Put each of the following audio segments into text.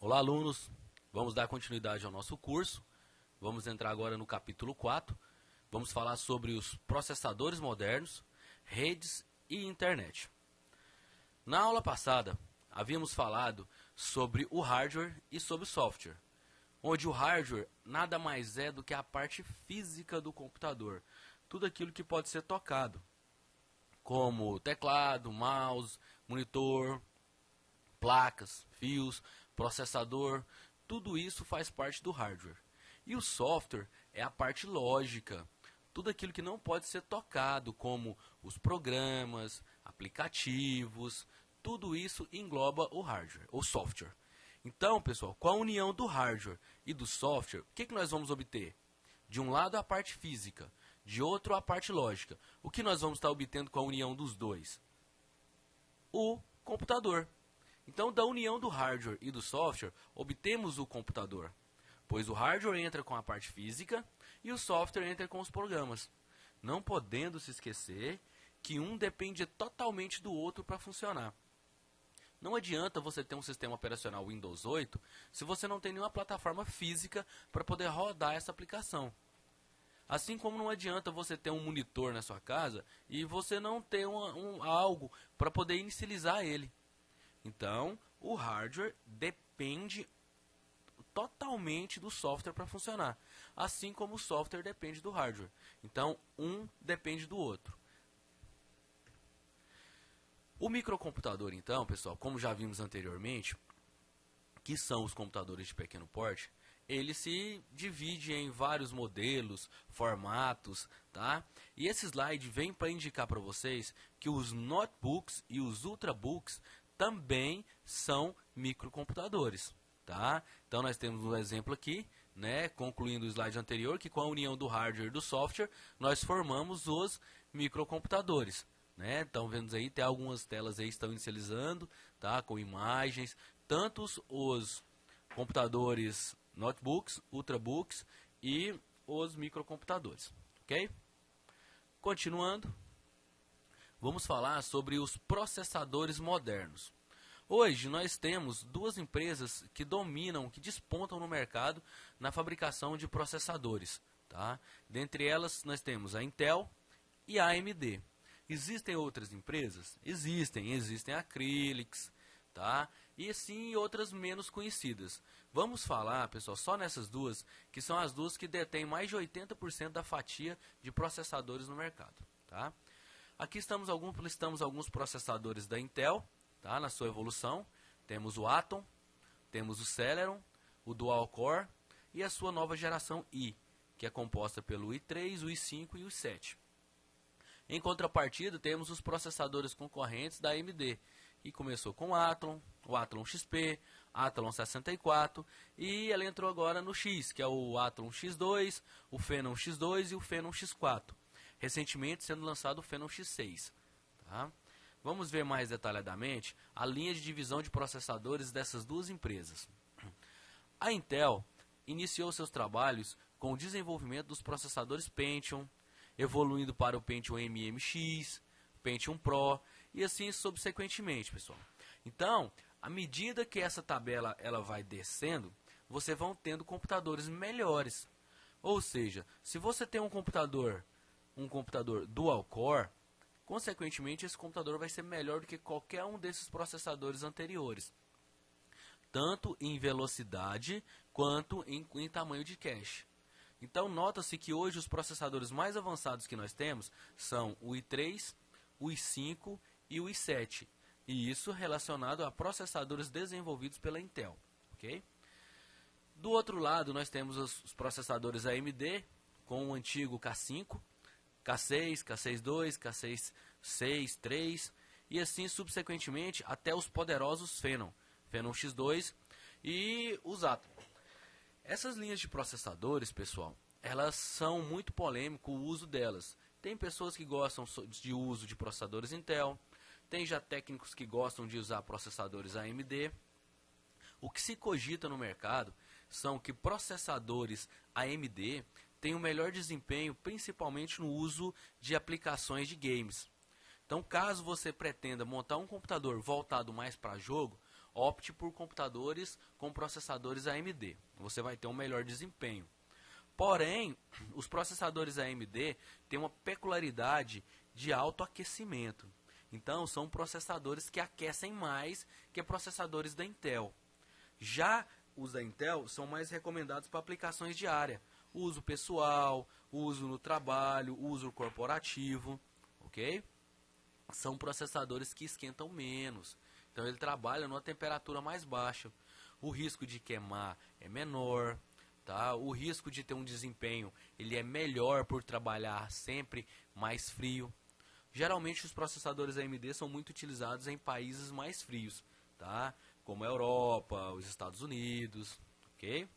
Olá, alunos! Vamos dar continuidade ao nosso curso. Vamos entrar agora no capítulo 4. Vamos falar sobre os processadores modernos, redes e internet. Na aula passada, havíamos falado sobre o hardware e sobre o software, onde o hardware nada mais é do que a parte física do computador, tudo aquilo que pode ser tocado, como teclado, mouse, monitor, placas, fios, processador, tudo isso faz parte do hardware. E o software é a parte lógica, tudo aquilo que não pode ser tocado, como os programas, aplicativos, tudo isso engloba o hardware, o software. Então, pessoal, com a união do hardware e do software, o que nós vamos obter? De um lado a parte física, de outro a parte lógica. O que nós vamos estar obtendo com a união dos dois? O computador. Então, da união do hardware e do software, obtemos o computador, pois o hardware entra com a parte física e o software entra com os programas, não podendo se esquecer que um depende totalmente do outro para funcionar. Não adianta você ter um sistema operacional Windows 8 se você não tem nenhuma plataforma física para poder rodar essa aplicação. Assim como não adianta você ter um monitor na sua casa e você não ter algo para poder inicializar ele. Então, o hardware depende totalmente do software para funcionar, assim como o software depende do hardware. Então, um depende do outro. O microcomputador, então, pessoal, como já vimos anteriormente, que são os computadores de pequeno porte, ele se divide em vários modelos, formatos, tá? E esse slide vem para indicar para vocês que os notebooks e os ultrabooks também são microcomputadores, tá? Então nós temos um exemplo aqui, né, concluindo o slide anterior, que com a união do hardware e do software, nós formamos os microcomputadores, né? Então vemos aí, tem algumas telas aí que estão inicializando, tá, com imagens, tanto os computadores notebooks, ultrabooks e os microcomputadores, ok? Continuando, vamos falar sobre os processadores modernos. Hoje nós temos duas empresas que dominam, que despontam no mercado na fabricação de processadores, tá? Dentre elas nós temos a Intel e a AMD. Existem outras empresas? Existem a Acrylics, tá? E sim outras menos conhecidas. Vamos falar, pessoal, só nessas duas, que são as duas que detêm mais de 80% da fatia de processadores no mercado, tá? Aqui listamos alguns processadores da Intel, tá, na sua evolução. Temos o Atom, temos o Celeron, o Dual Core e a sua nova geração i, que é composta pelo i3, o i5 e o i7. Em contrapartida, temos os processadores concorrentes da AMD, que começou com o Athlon XP, Athlon 64 e ela entrou agora no X, que é o Athlon X2, o Phenom X2 e o Phenom X4. Recentemente sendo lançado o Phenom X6. Tá? Vamos ver mais detalhadamente a linha de divisão de processadores dessas duas empresas. A Intel iniciou seus trabalhos com o desenvolvimento dos processadores Pentium, evoluindo para o Pentium MMX, Pentium Pro e assim subsequentemente, pessoal. Então, à medida que essa tabela ela vai descendo, você vão tendo computadores melhores. Ou seja, se você tem um computador dual core, consequentemente esse computador vai ser melhor do que qualquer um desses processadores anteriores, tanto em velocidade quanto em tamanho de cache. Então nota-se que hoje os processadores mais avançados que nós temos são o i3, o i5 e o i7, e isso relacionado a processadores desenvolvidos pela Intel, ok? Do outro lado nós temos os processadores AMD com o antigo K5, K6, K6-2, K6, 3 e assim subsequentemente até os poderosos Phenom X2 e os Atom. Essas linhas de processadores, pessoal, elas são muito polêmicas o uso delas. Tem pessoas que gostam de uso de processadores Intel, tem já técnicos que gostam de usar processadores AMD. O que se cogita no mercado são que processadores AMD têm o melhor desempenho, principalmente no uso de aplicações de games. Então, caso você pretenda montar um computador voltado mais para jogo, opte por computadores com processadores AMD. Você vai ter um melhor desempenho. Porém, os processadores AMD têm uma peculiaridade de alto aquecimento. Então, são processadores que aquecem mais que processadores da Intel. Já os da Intel são mais recomendados para aplicações de área. Uso pessoal, uso no trabalho, uso corporativo, ok? São processadores que esquentam menos. Então, ele trabalha numa temperatura mais baixa. O risco de queimar é menor. Tá? O risco de ter um desempenho ele é melhor por trabalhar sempre mais frio. Geralmente os processadores AMD são muito utilizados em países mais frios, tá? Como a Europa, os Estados Unidos, ok?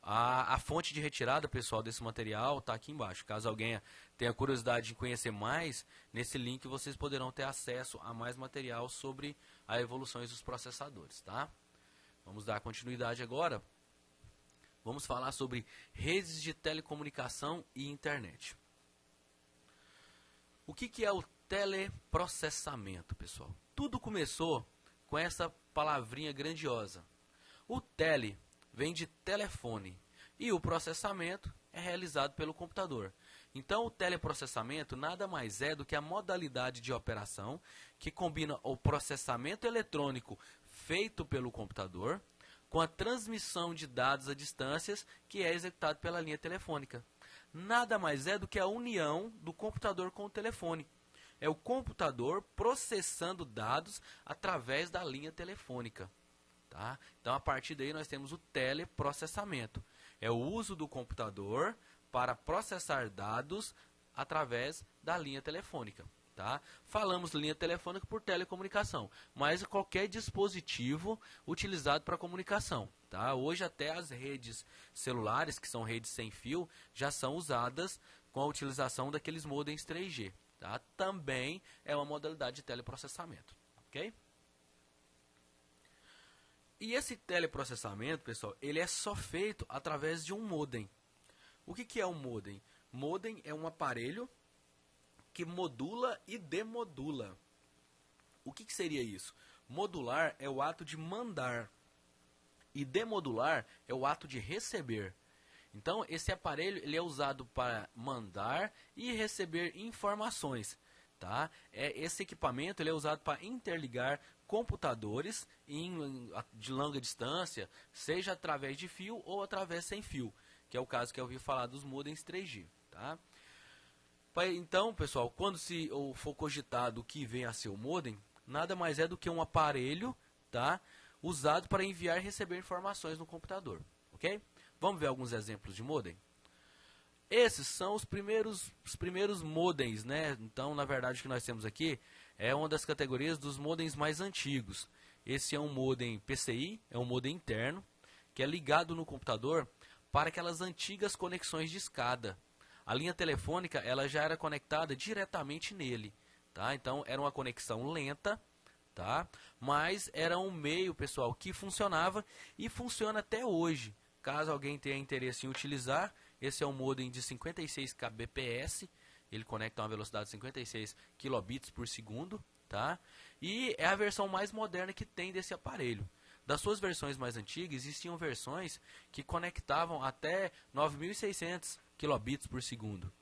A fonte de retirada, pessoal, desse material está aqui embaixo. Caso alguém tenha curiosidade de conhecer mais, nesse link vocês poderão ter acesso a mais material sobre as evoluções dos processadores, tá? Vamos dar continuidade agora. Vamos falar sobre redes de telecomunicação e internet. O que é o teleprocessamento, pessoal? Tudo começou com essa palavrinha grandiosa. O tele vem de telefone e o processamento é realizado pelo computador. Então, o teleprocessamento nada mais é do que a modalidade de operação que combina o processamento eletrônico feito pelo computador com a transmissão de dados a distâncias que é executado pela linha telefônica. Nada mais é do que a união do computador com o telefone. É o computador processando dados através da linha telefônica. Tá? Então, a partir daí, nós temos o teleprocessamento. É o uso do computador para processar dados através da linha telefônica. Tá? Falamos linha telefônica por telecomunicação, mas qualquer dispositivo utilizado para comunicação. Tá? Hoje até as redes celulares, que são redes sem fio, já são usadas com a utilização daqueles modems 3G. Tá? Também é uma modalidade de teleprocessamento. Ok? E esse teleprocessamento, pessoal, ele é só feito através de um modem. O que é um modem? Modem é um aparelho que modula e demodula. O que seria isso? Modular é o ato de mandar e demodular é o ato de receber. Então, esse aparelho ele é usado para mandar e receber informações. Tá? Esse equipamento ele é usado para interligar computadores de longa distância, seja através de fio ou através sem fio, que é o caso que eu ouvi falar dos modems 3G. Tá? Então, pessoal, quando se for cogitado o que vem a ser o modem, nada mais é do que um aparelho, tá, usado para enviar e receber informações no computador. Ok? Vamos ver alguns exemplos de modem? Esses são os primeiros modems, né? Então, na verdade, o que nós temos aqui é uma das categorias dos modems mais antigos. Esse é um modem PCI, é um modem interno, que é ligado no computador para aquelas antigas conexões de escada. A linha telefônica ela já era conectada diretamente nele. Tá? Então, era uma conexão lenta, tá? Mas era um meio, pessoal, que funcionava e funciona até hoje. Caso alguém tenha interesse em utilizar, esse é um modem de 56 kbps, ele conecta a uma velocidade de 56 kilobits por segundo, tá? E é a versão mais moderna que tem desse aparelho. Das suas versões mais antigas, existiam versões que conectavam até 9.600 kilobits por segundo.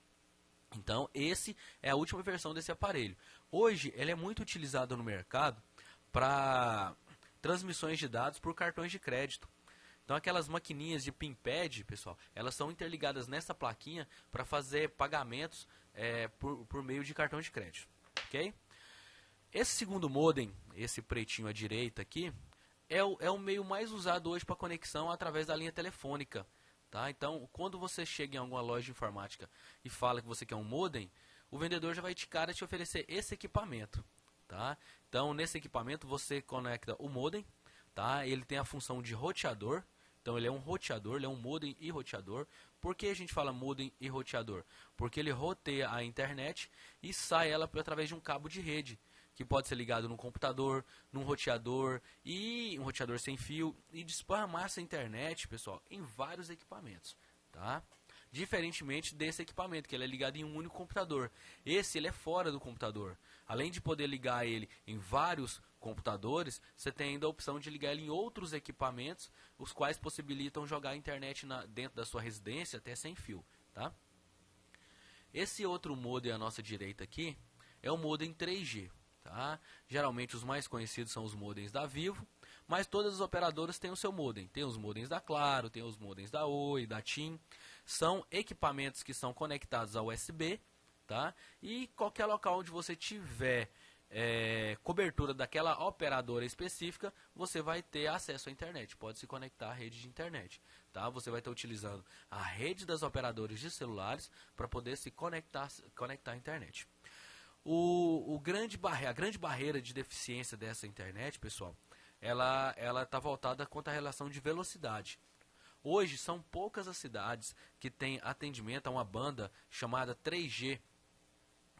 Então, esse é a última versão desse aparelho. Hoje, ele é muito utilizado no mercado para transmissões de dados por cartões de crédito. Então, aquelas maquininhas de PIN-pad, pessoal, elas são interligadas nessa plaquinha para fazer pagamentos por meio de cartão de crédito. Ok? Esse segundo modem, esse pretinho à direita aqui, é o meio mais usado hoje para conexão através da linha telefônica. Tá? Então, quando você chega em alguma loja de informática e fala que você quer um modem, o vendedor já vai de cara te oferecer esse equipamento. Tá? Então, nesse equipamento você conecta o modem, tá? Ele tem a função de roteador. Então, ele é um roteador, ele é um modem e roteador. Por que a gente fala modem e roteador? Porque ele roteia a internet e sai ela através de um cabo de rede, que pode ser ligado num computador, num roteador, e um roteador sem fio, e desparramar essa internet, pessoal, em vários equipamentos. Tá? diferentemente desse equipamento, que ele é ligado em um único computador. Esse ele é fora do computador. Além de poder ligar ele em vários computadores, você tem ainda a opção de ligar ele em outros equipamentos, os quais possibilitam jogar a internet dentro da sua residência até sem fio. Tá? Esse outro modem à nossa direita aqui é o modem 3G. Tá? Geralmente os mais conhecidos são os modems da Vivo, mas todas as operadoras têm o seu modem. Tem os modems da Claro, tem os modems da Oi, da TIM. São equipamentos que são conectados ao USB, tá? E qualquer local onde você tiver cobertura daquela operadora específica, você vai ter acesso à internet. Pode se conectar à rede de internet. Tá? Você vai estar utilizando a rede das operadoras de celulares para poder se conectar à internet. A grande barreira de deficiência dessa internet, pessoal, ela está voltada contra a relação de velocidade. Hoje são poucas as cidades que têm atendimento a uma banda chamada 3G,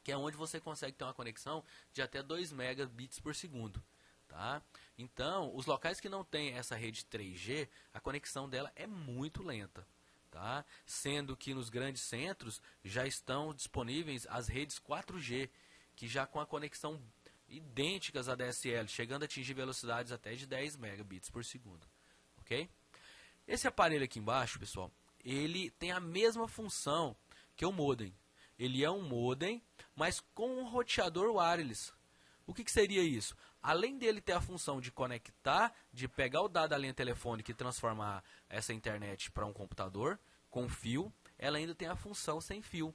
que é onde você consegue ter uma conexão de até 2 megabits por segundo. Tá? Então, os locais que não têm essa rede 3G, a conexão dela é muito lenta. Tá? Sendo que nos grandes centros já estão disponíveis as redes 4G, que já com a conexão idênticas à DSL, chegando a atingir velocidades até de 10 megabits por segundo. Ok? Esse aparelho aqui embaixo, pessoal, ele tem a mesma função que o modem. Ele é um modem, mas com um roteador wireless. O que seria isso? Além dele ter a função de conectar, de pegar o dado da linha telefônica e transformar essa internet para um computador com fio, ela ainda tem a função sem fio.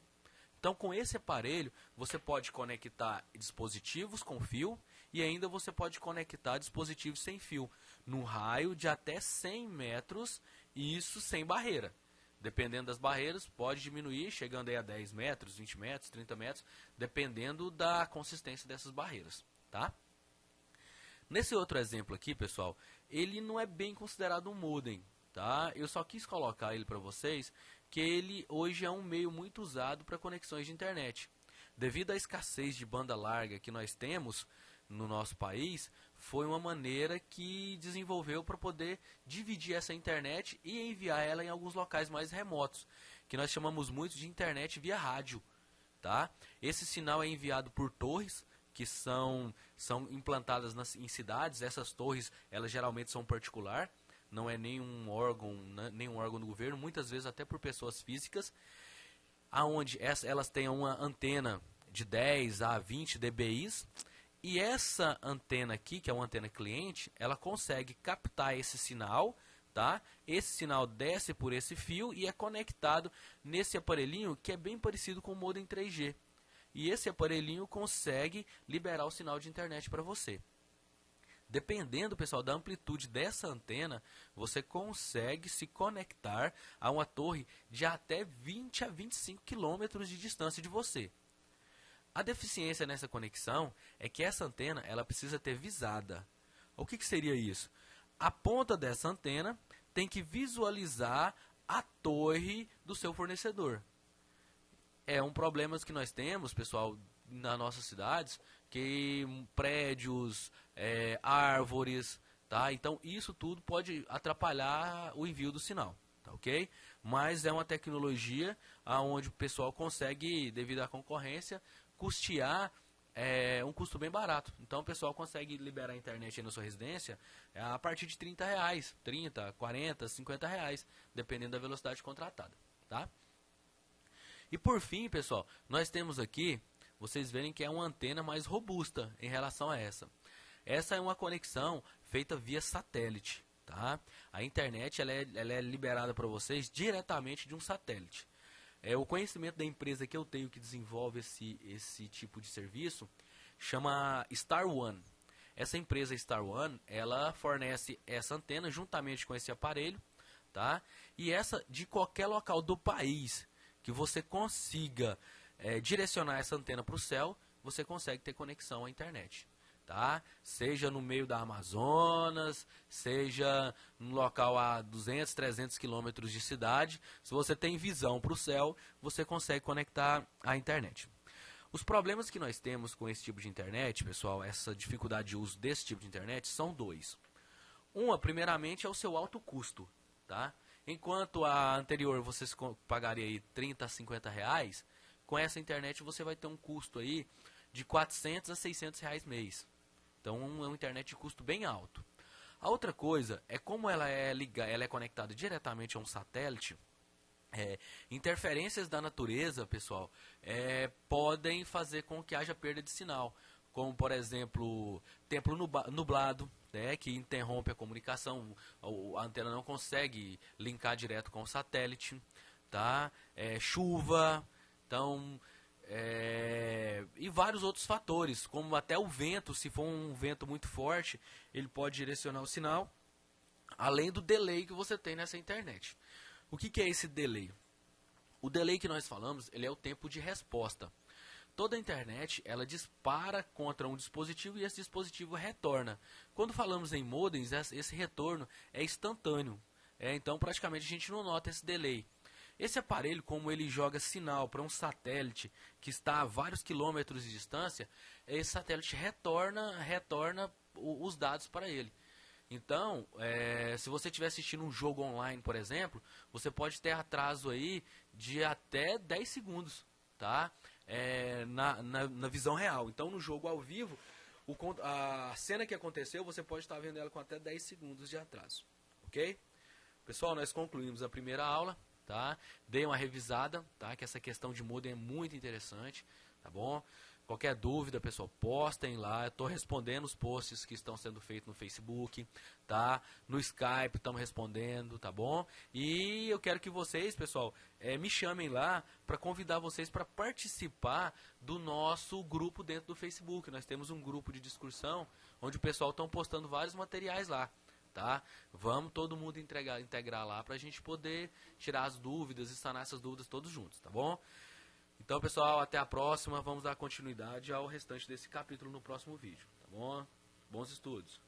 Então, com esse aparelho, você pode conectar dispositivos com fio e ainda você pode conectar dispositivos sem fio, num raio de até 100 metros, e isso sem barreira. Dependendo das barreiras, pode diminuir, chegando aí a 10 metros, 20 metros, 30 metros, dependendo da consistência dessas barreiras. Tá? Nesse outro exemplo aqui, pessoal, ele não é bem considerado um modem. Tá? Eu só quis colocar ele para vocês, que ele hoje é um meio muito usado para conexões de internet. Devido à escassez de banda larga que nós temos no nosso país, foi uma maneira que desenvolveu para poder dividir essa internet e enviar ela em alguns locais mais remotos, que nós chamamos muito de internet via rádio. Tá? Esse sinal é enviado por torres, que são implantadas em cidades. Essas torres, elas geralmente são particular, não é nenhum órgão do governo, muitas vezes até por pessoas físicas, aonde elas têm uma antena de 10 a 20 dBi, e essa antena aqui, que é uma antena cliente, ela consegue captar esse sinal, tá? Esse sinal desce por esse fio e é conectado nesse aparelhinho que é bem parecido com o modem 3G. E esse aparelhinho consegue liberar o sinal de internet para você. Dependendo, pessoal, da amplitude dessa antena, você consegue se conectar a uma torre de até 20 a 25 quilômetros de distância de você. A deficiência nessa conexão é que essa antena ela precisa ter visada. O que seria isso? A ponta dessa antena tem que visualizar a torre do seu fornecedor. É um problema que nós temos, pessoal, nas nossas cidades, que prédios, árvores, tá? Então isso tudo pode atrapalhar o envio do sinal, tá, ok? Mas é uma tecnologia onde o pessoal consegue, devido à concorrência, custear um custo bem barato. Então o pessoal consegue liberar a internet aí na sua residência a partir de R$30, 30, 40, R$50, dependendo da velocidade contratada, tá? E por fim, pessoal, nós temos aqui, vocês verem que é uma antena mais robusta em relação a essa. Essa é uma conexão feita via satélite, tá? A internet ela é liberada para vocês diretamente de um satélite. O conhecimento da empresa que eu tenho que desenvolve esse tipo de serviço chama Star One. Essa empresa Star One, ela fornece essa antena juntamente com esse aparelho, tá? E essa de qualquer local do país que você consiga direcionar essa antena para o céu, você consegue ter conexão à internet. Tá? Seja no meio da Amazonas, seja num local a 200, 300 quilômetros de cidade, se você tem visão para o céu, você consegue conectar à internet. Os problemas que nós temos com esse tipo de internet, pessoal, essa dificuldade de uso desse tipo de internet, são dois. Uma, primeiramente, é o seu alto custo. Tá? Enquanto a anterior você pagaria aí 30 a 50 reais, com essa internet você vai ter um custo aí de 400 a 600 reais mês. Então é uma internet de custo bem alto. A outra coisa é como ela é conectada diretamente a um satélite. Interferências da natureza, pessoal, podem fazer com que haja perda de sinal, como por exemplo, tempo nublado, né, que interrompe a comunicação, a antena não consegue linkar direto com o satélite, tá? Chuva, então, e vários outros fatores, como até o vento, se for um vento muito forte, ele pode direcionar o sinal, além do delay que você tem nessa internet. O que é esse delay? O delay que nós falamos, ele é o tempo de resposta. Toda a internet, ela dispara contra um dispositivo e esse dispositivo retorna. Quando falamos em modems, esse retorno é instantâneo. Então, praticamente, a gente não nota esse delay. Esse aparelho, como ele joga sinal para um satélite que está a vários quilômetros de distância, esse satélite retorna os dados para ele. Então, se você estiver assistindo um jogo online, por exemplo, você pode ter atraso aí de até 10 segundos, tá? Na visão real. Então, no jogo ao vivo, a cena que aconteceu, você pode estar vendo ela com até 10 segundos de atraso, ok? Pessoal, nós concluímos a primeira aula, tá? Dei uma revisada, tá? Que essa questão de modem é muito interessante, tá bom? Qualquer dúvida, pessoal, postem lá. Eu estou respondendo os posts que estão sendo feitos no Facebook, tá? No Skype estamos respondendo, tá bom? E eu quero que vocês, pessoal, me chamem lá para convidar vocês para participar do nosso grupo dentro do Facebook. Nós temos um grupo de discussão onde o pessoal está postando vários materiais lá, tá? Vamos todo mundo integrar lá para a gente poder tirar as dúvidas e sanar essas dúvidas todos juntos, tá bom? Então, pessoal, até a próxima. Vamos dar continuidade ao restante desse capítulo no próximo vídeo, tá bom? Bons estudos!